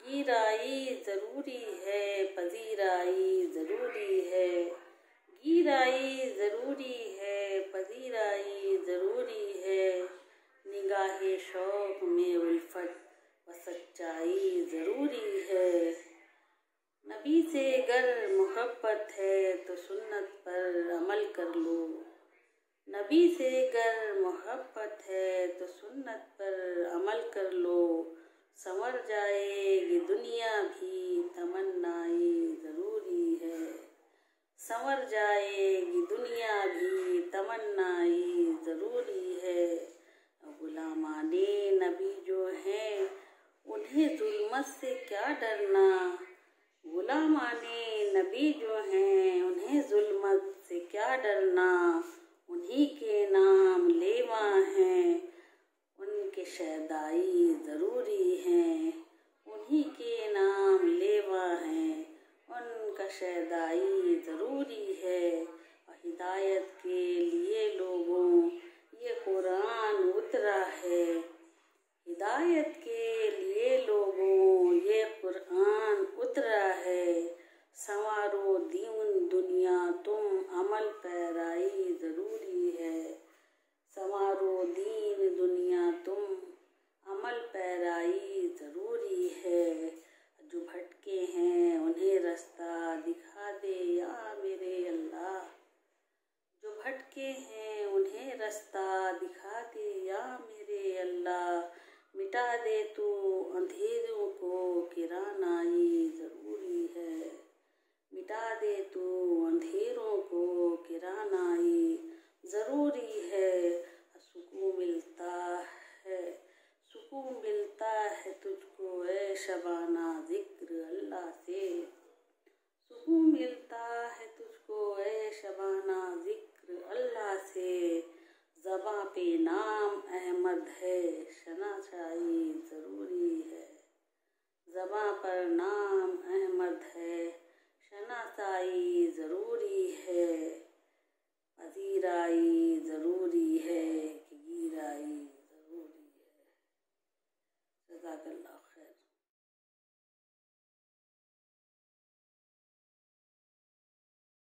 गीराई ज़रूरी है, पजीराई ज़रूरी है। गीराई ज़रूरी है, पजीराई ज़रूरी है। निगाहे शौक़ में उल्फत व सच्चाई ज़रूरी है। नबी से गर मोहब्बत है तो सुन्नत पर अमल कर लो। नबी से गर मोहब्बत है तो सुन्नत पर अमल कर लो। संवर जाएगी दुनिया भी, तमन्नाई ज़रूरी है। संवर जाएगी दुनिया भी, तमन्नाई ज़रूरी है। गुलामाने नबी जो हैं उन्हें जुल्मत से क्या डरना। गुलामाने नबी जो हैं उन्हें जुल्मत से क्या डरना। उन्हीं के नाम लेवा हैं, उनके शहदाई ज़रूरी हैं। उन्हीं के नाम लेवा हैं, उनका शहदाई ज़रूरी है। हिदायत के लिए लोगों ये कुरान उतरा है। हिदायत के लिए लोगों ये कुरान उतरा है। संवारो दीन दुनिया तुम, अमल पैराई ज़रूरी है। संवारो दीन दुनिया तुम, अमल पैराई ज़रूरी है। जो भटके हैं उन्हें रास्ता दिखा दे या मेरे अल्लाह। जो भटके हैं उन्हें रास्ता दिखा दे या मेरे अल्लाह। मिटा दे तू अंधेरों को, किरानाई ज़रूरी है। मिटा दे तू अंधेरों को, किरानाई ज़रूरी है। सुकून मिलता है, सुकून मिलता है तुझको ए शबाना ज़िक्र अल्लाह से। सुकून मिलता है तुझको ए शबाना ज़िक्र अल्लाह से। ज़बां पे नाम अहमद है, शनासाई ज़रूरी है। ज़बां पर नाम अहमद है, शनासाई ज़रूरी है।